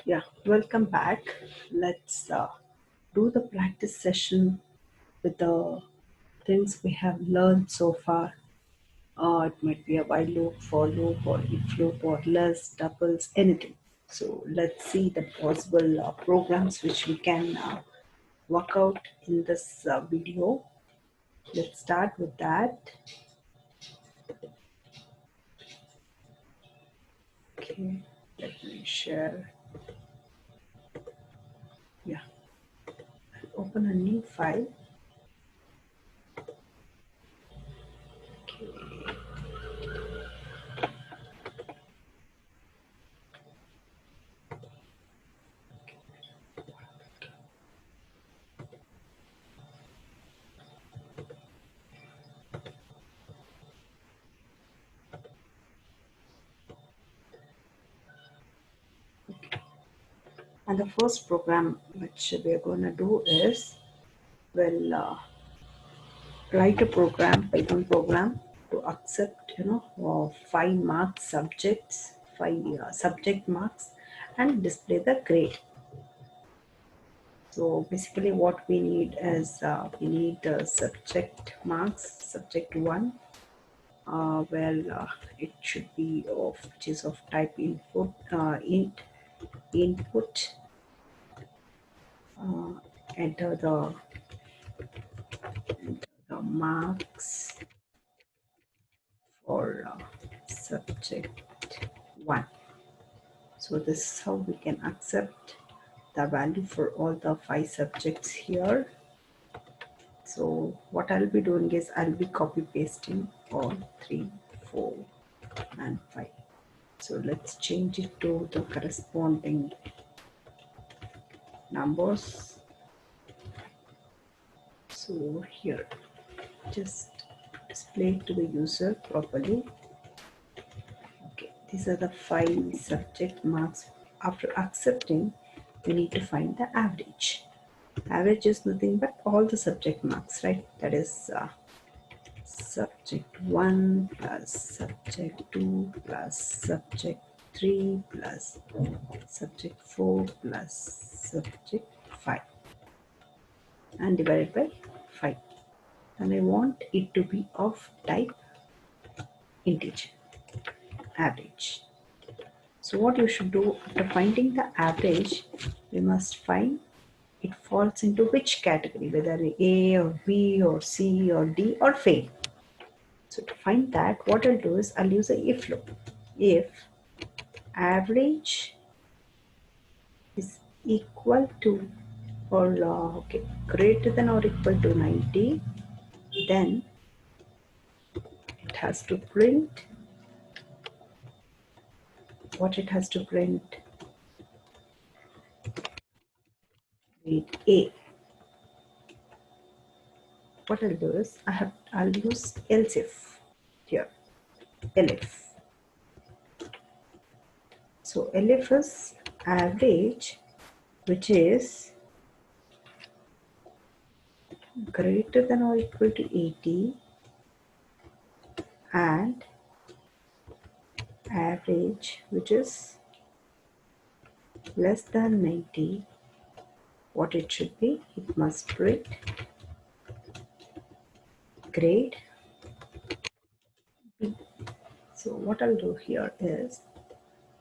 Yeah, welcome back. Let's do the practice session with the things we have learned so far. It might be a while loop, for loop, or if loop, or less, doubles, anything. So let's see the possible programs which we can work out in this video. Let's start with that. Okay, let me share. Yeah, open a new file. Okay. And the first program which we are going to do is write a program, Python program to accept 5 mark subjects, 5 subject marks, and display the grade. So basically, what we need is we need the subject marks, subject one. It should be of which is of type input, input. Enter the marks for subject 1. So this is how we can accept the value for all the 5 subjects here. So what I'll be doing is I'll be copy pasting all 3, 4 and 5. So let's change it to the corresponding numbers. So here, just display it to the user properly. Okay, these are the 5 subject marks. After accepting, we need to find the average. Average is nothing but all the subject marks, right? That is subject 1 plus subject 2 plus subject 3 plus subject 4 plus subject 5 and divided by 5. And I want it to be of type integer, average. So what you should do after finding the average, we must find it falls into which category, whether A or B or C or D or fail. So to find that, what I'll do is I'll use a if loop. If average is equal to or greater than or equal to 90, then it has to print what it has to print, grade A. What I'll do is I'll use else if here, elif. So elif is average which is greater than or equal to 80 and average which is less than 90. What it should be, it must print grade B. So what I'll do here is,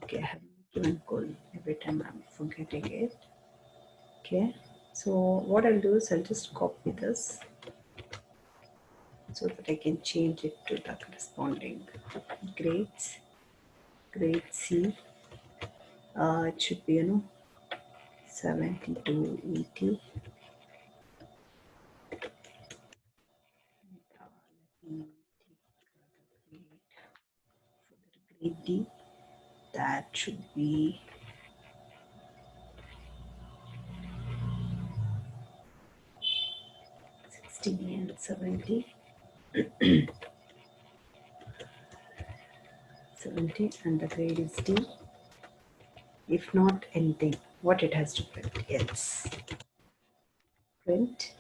okay, I have given goal every time I'm forgetting it. Okay, so what I'll do is I'll just copy this so that I can change it to the corresponding grades. Grade C, it should be 70 to 80. Grade D, that should be 60 and 70. 70 and the grade is D. If not anything, what it has to print? Else. Print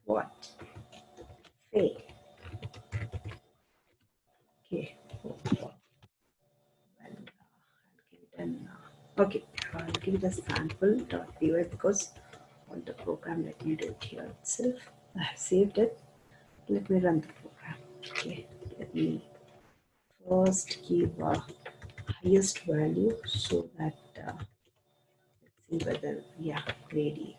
what? Fail. Okay. Well, I'll give it an Okay, I'll give you the sample.py because all the program, let me do it here itself. I have saved it. Let me run the program. Okay, let me first give a highest value so that let's see whether, yeah, grade E.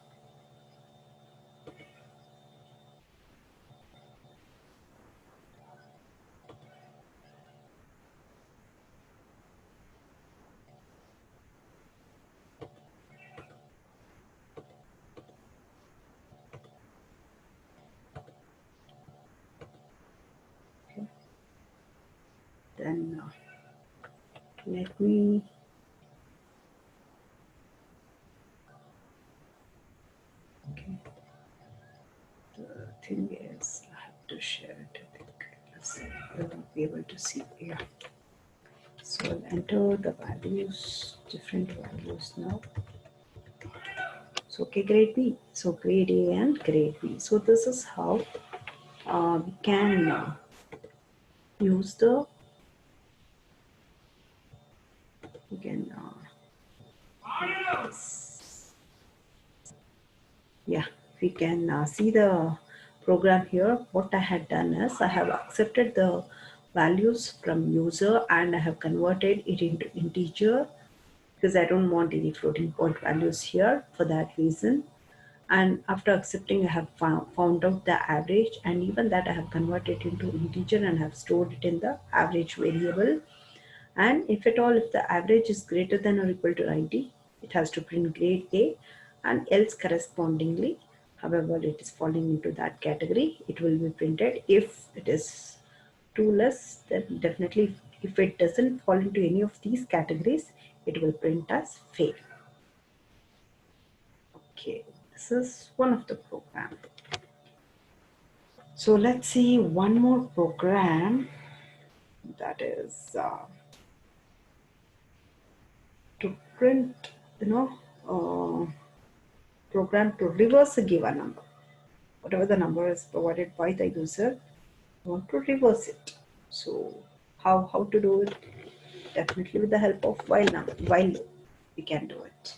Okay, then let me, okay, the thing is I have to share it. I think let's see, I will be able to see. Yeah, so I'll enter the values, different values now. So okay, grade B, so grade A and grade B. So this is how we can use the, we can yeah, we can see the program here. What I had done is I have accepted the values from user and I have converted it into integer because I don't want any floating point values here for that reason. And after accepting, I have found out the average, and even that I have converted into integer and have stored it in the average variable. And if at all, if the average is greater than or equal to 90, it has to print grade A, and else correspondingly, however it is falling into that category, it will be printed. If it is too less, then definitely, if it doesn't fall into any of these categories, it will print as fail. Okay, this is one of the program. So let's see one more program, that is to print, program to reverse a given number. Whatever the number is provided by the user, I want to reverse it. So how to do it? Definitely with the help of while loop, we can do it.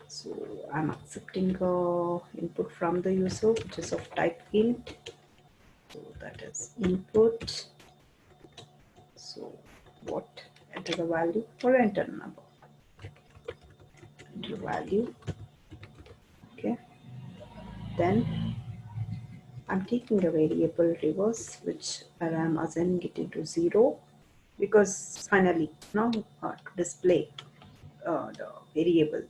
So I'm accepting input from the user, which is of type int. So that is input. So what? Enter the value or enter the number. Enter value. Okay. Then I'm taking the variable reverse, which where I'm assigning it into 0, because finally now to display the variable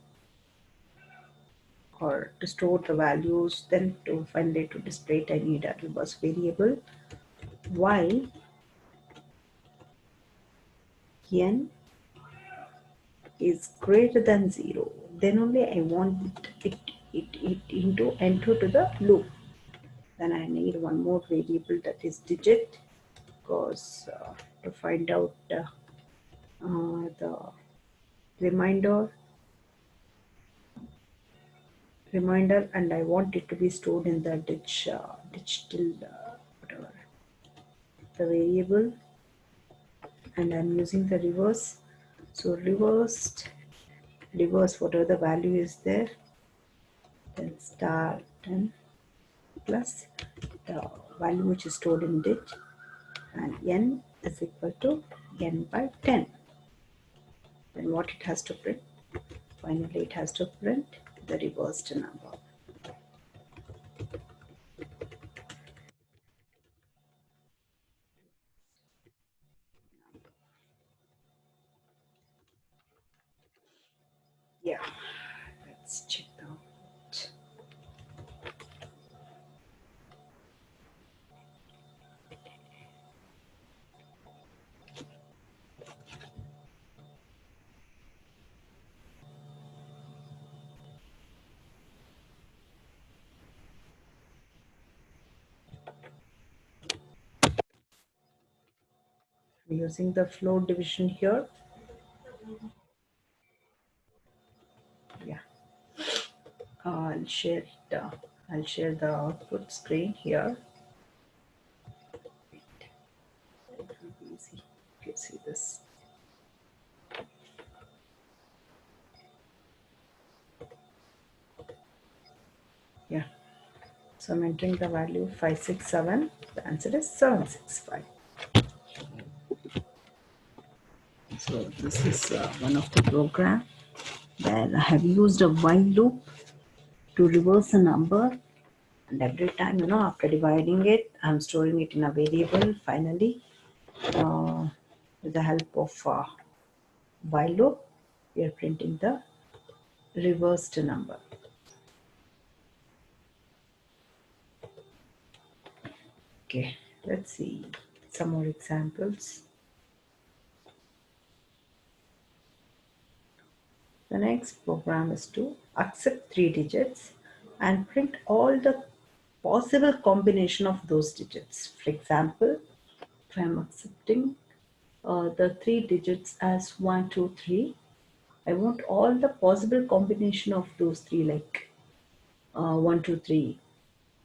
or to store the values, then to finally to display it, I need a reverse variable. While n is greater than 0, then only I want it into enter to the loop. Then I need one more variable, that is digit, because to find out the reminder, and I want it to be stored in the digital whatever the variable, and I'm using the reverse. So reverse whatever the value is there, then star 10 plus the value which is stored in dit, and n is equal to n by 10. Then what it has to print? Finally, it has to print the reversed number. Yeah, let's check out. I'm using the float division here. Yeah, I'll share it I'll share the output screen here. It will be easy if you see this. Yeah. So I'm entering the value 567. The answer is 765. So this is one of the program where I have used a while loop to reverse a number, and every time, after dividing it, I'm storing it in a variable. Finally, with the help of while loop, we are printing the reversed number. Okay, let's see some more examples. The next program is to accept 3 digits and print all the possible combination of those digits. For example, if I'm accepting the 3 digits as 1, 2, 3, I want all the possible combination of those 3, like 1, 2, 3,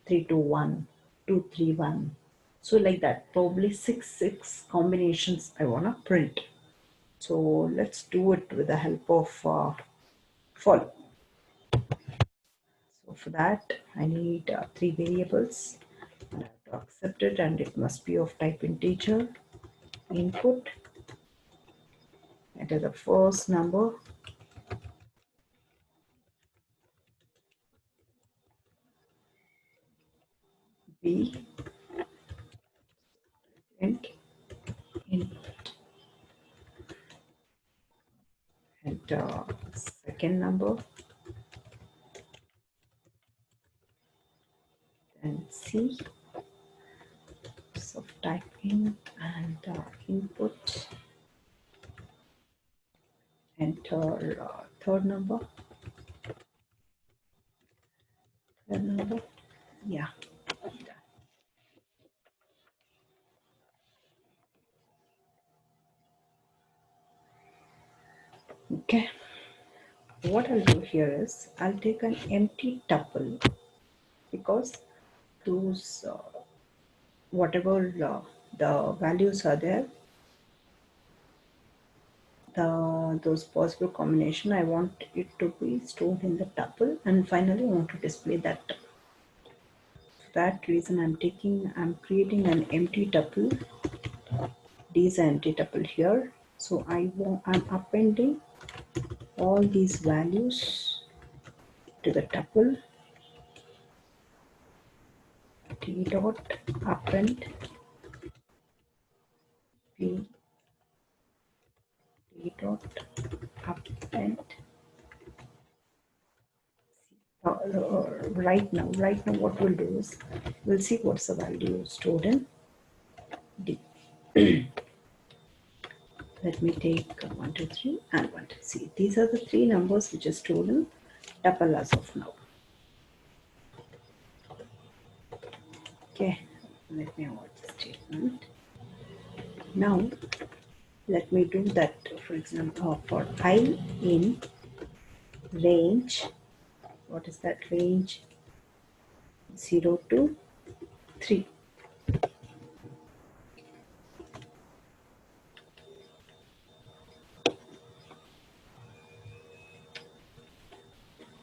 3, 2, 1, 2, 3, 1. So like that, probably 6 combinations I want to print. So let's do it with the help of for. So for that, I need 3 variables. I have to accept it, and it must be of type integer. Input, enter the first number. B, print input, enter second number, then C, so type in and input, enter third number, yeah. Okay, what I'll do here is I'll take an empty tuple, because those whatever the values are there, those possible combination, I want it to be stored in the tuple, and finally I want to display that. For that reason, I'm creating an empty tuple. D is an empty tuple here. So I'm appending all these values to the tuple. T dot append P, T dot append. Right now what we'll do is we'll see what's the value stored in D. Let me take 1, 2, 3 and 1, 2. See, these are the 3 numbers which are stored in tuple as of now. Okay, let me avoid the statement. Now let me do that. For example, for I in range, what is that range? 0 to 3.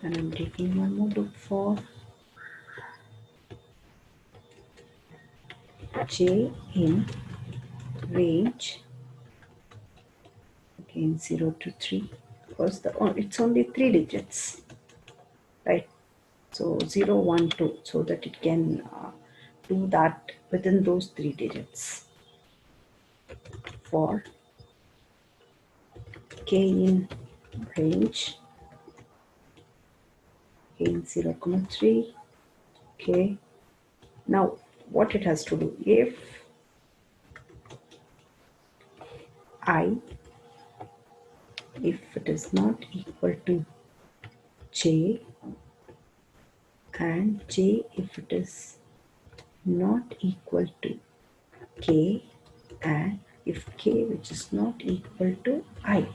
And I'm taking one more loop for J in range, again 0 to 3, because it's only 3 digits, right? So 0, 1, 2, so that it can do that within those 3 digits. For K in range, in 0, 3. Okay, now what it has to do, if it is not equal to J, and J if it is not equal to K, and if K which is not equal to I,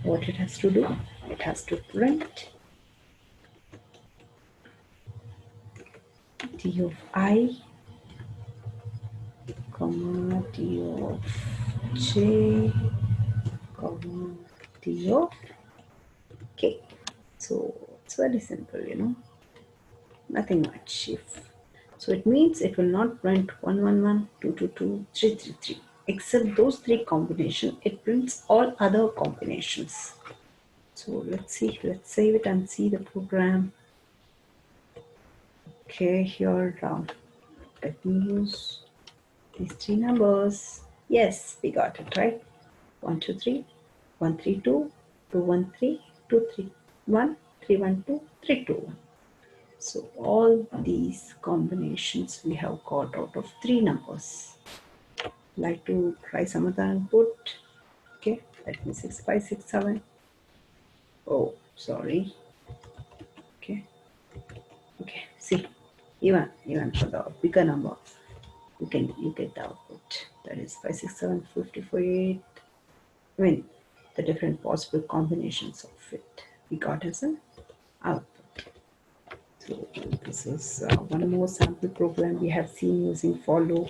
what it has to do, it has to print d of I, comma d of j, comma d of k. So it's very simple, nothing much. So it means it will not print 111, 222, 333. Except those three combinations, it prints all other combinations. So let's see, let's save it and see the program. Okay, here let me use these three numbers. Yes, we got it right. 123, 132, 213, 231, 312, 321. So all these combinations we have got out of three numbers. Like to try some other input. Okay, let me 6567. Oh, sorry. Okay, see, even for the bigger number, you get the output. That is 567 I mean, the different possible combinations of it we got as an output. So this is one more sample program we have seen using follow.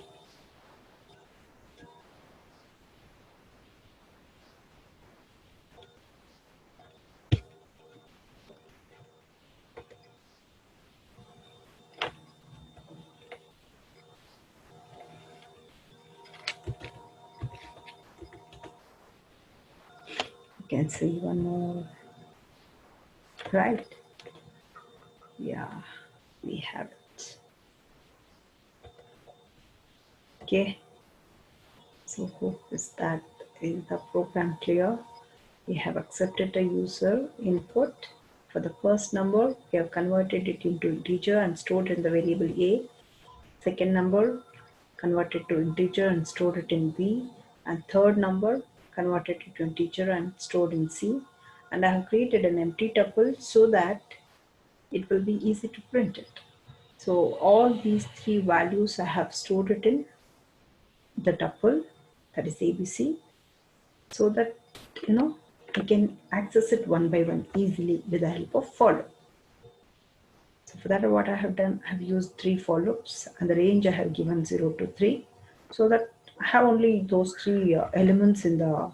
You can see one more, right? Yeah, we have it. Okay, so hope is the program clear. We have accepted the user input. For the first number, we have converted it into integer and stored in the variable A. Second number, converted to integer and stored it in B. And third number, converted it to integer and stored in C. And I have created an empty tuple so that it will be easy to print it. So all these three values I have stored it in the tuple, that is ABC, so that we can access it one by one easily with the help of follow. So for that, what I have done, I have used three for loops, and the range I have given 0 to 3, so that I have only those three elements in the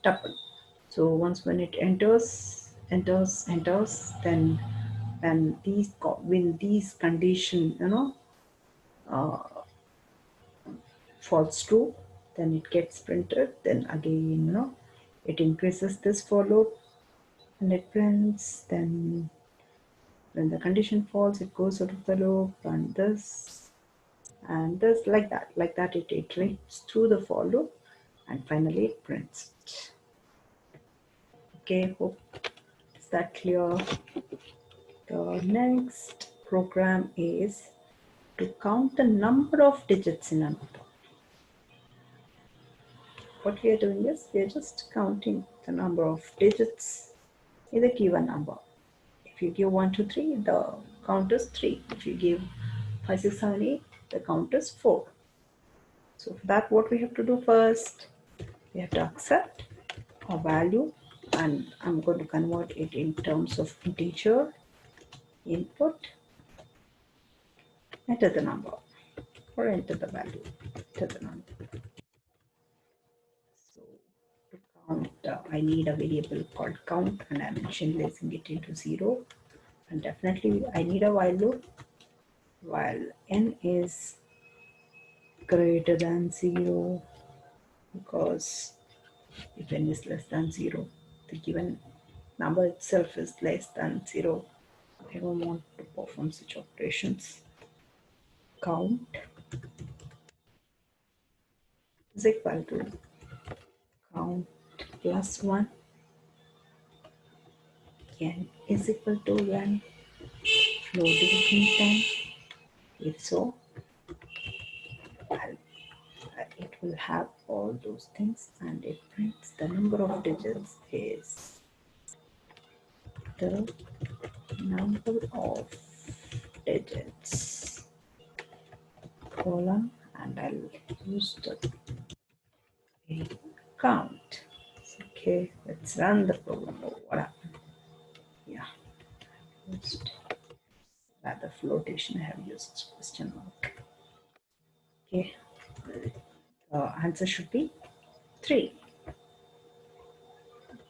tuple. So once when it enters, then when these condition uh, false true, then it gets printed. Then again it increases this for loop and it prints. Then when the condition falls, it goes out of the loop, and this like that it iterates through the for loop, and finally it prints it. Okay, hope is that clear. The next program is to count the number of digits in a number. What we are doing is we are just counting the number of digits in a given number. If you give 1, 2, 3, the count is 3. If you give 5, 6, 7, 8, the count is 4. So for that, what we have to do first, we have to accept a value, and I'm going to convert it in terms of integer input. Enter the number or enter the value, enter the number. So to count, I need a variable called count, and I'm initializing it into 0. And definitely I need a while loop while n is greater than 0, because if n is less than 0, the given number itself is less than 0. I don't want to perform such operations. Count is equal to count plus 1, n is equal to n, floating in 10. If so, it will have all those things, and it prints the number of digits is the number of digits column, and I'll use the count. Okay, let's run the program. Oh, what happened? Yeah, rather the flotation I have used question mark. Okay, answer should be 3.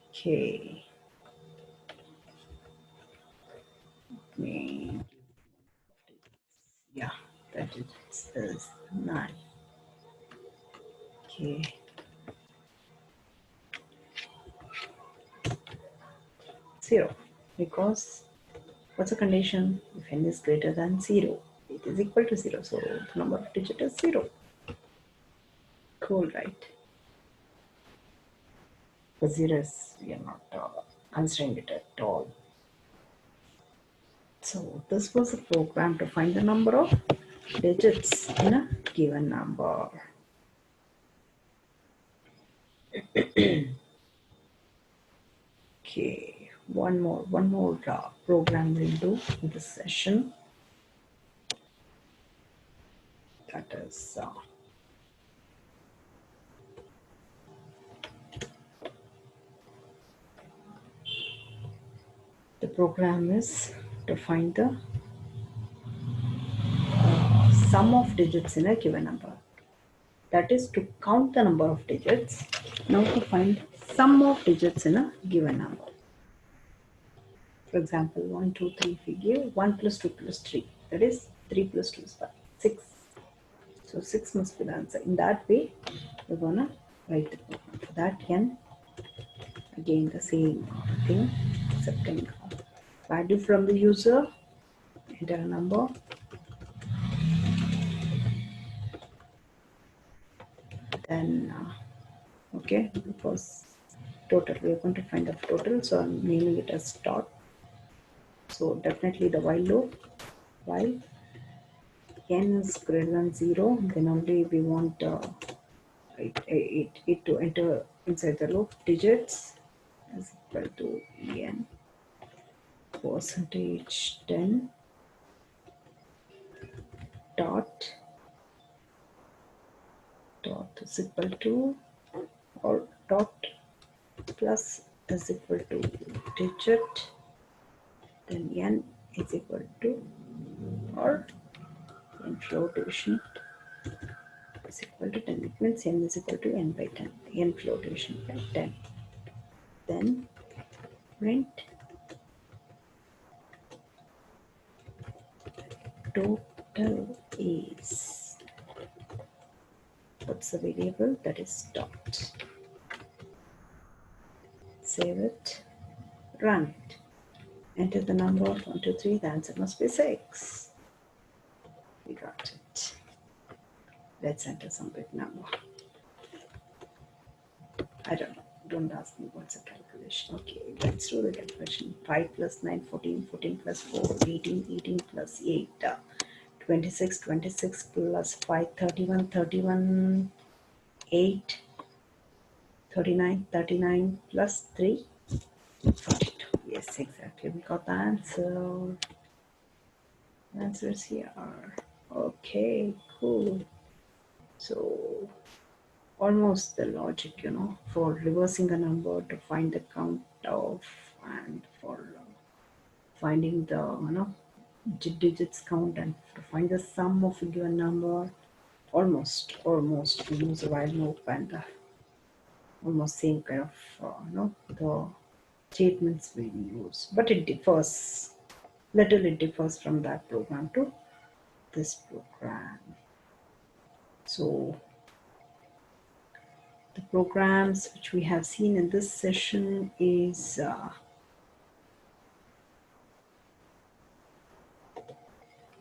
Okay, me, yeah, that is 9. Okay, 0, because what's the condition? If n is greater than 0, it is equal to 0, so the number of digit is 0. Cool, right? For 0 is, we are not considering it at all. So this was a program to find the number of digits in a given number. Okay, one more program we'll do in this session. That is the program is to find the sum of digits in a given number. That is to count the number of digits. Now to find sum of digits in a given number. For example, 1, 2, 3, if we give 1 plus 2 plus 3, that is 3 plus 2 is 5, 6. So 6 must be the answer. In that way, we're gonna write the program. For that, n, again the same thing, accepting value from the user, enter a number, then okay, because total, we are going to find the total, so I'm naming it as dot. So definitely the while loop, while n is greater than 0, then only we want it to enter inside the loop digits is equal to en percentage 10 dot is equal to, or dot plus is equal to digit, then n is equal to, or n flotation is equal to 10. It means n is equal to n by 10, n flotation by 10. Then print total is, what's the variable? That is dot. Save it, run it. Enter the number 1, 2, 3, the answer must be 6. We got it. Let's enter some big number. I don't know. Don't ask me what's the calculation. Okay, let's do the calculation. 5 plus 9, 14, 14 plus 4, 18, 18 plus 8, 26, 26 plus 5, 31, 31, 8, 39, 39 plus 3, 42. Yes, exactly. We got the answer. The answer is here. Okay, cool. So almost the logic, for reversing a number to find the count of, and for finding the digits count, and to find the sum of a given number. Almost we use a while loop, and almost same kind of the statements we use, but it differs little. It differs from that program to this program. So the programs which we have seen in this session is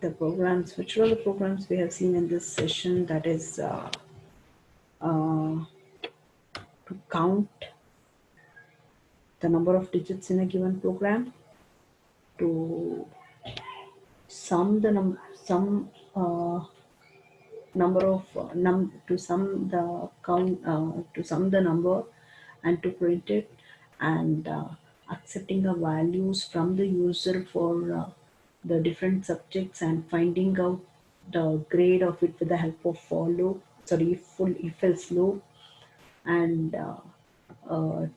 the programs, which are the programs we have seen in this session, that is to count the number of digits in a given program, to sum the number of to sum the count, to sum the number and to print it, and accepting the values from the user for the different subjects, and finding out the grade of it with the help of for loop, if else loop, and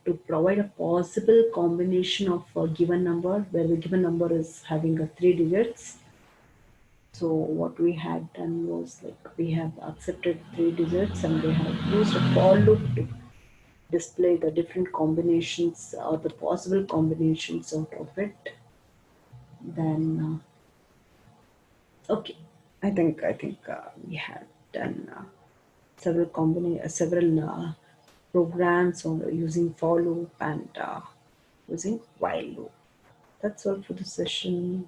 to provide a possible combination of a given number, where the given number is having a 3 digits, So what we had done was, like, we have accepted three digits and we have used a for loop to display the different combinations or the possible combinations out of it. Then okay, I think we had done several programs on using for loop and using while loop. That's all for the session.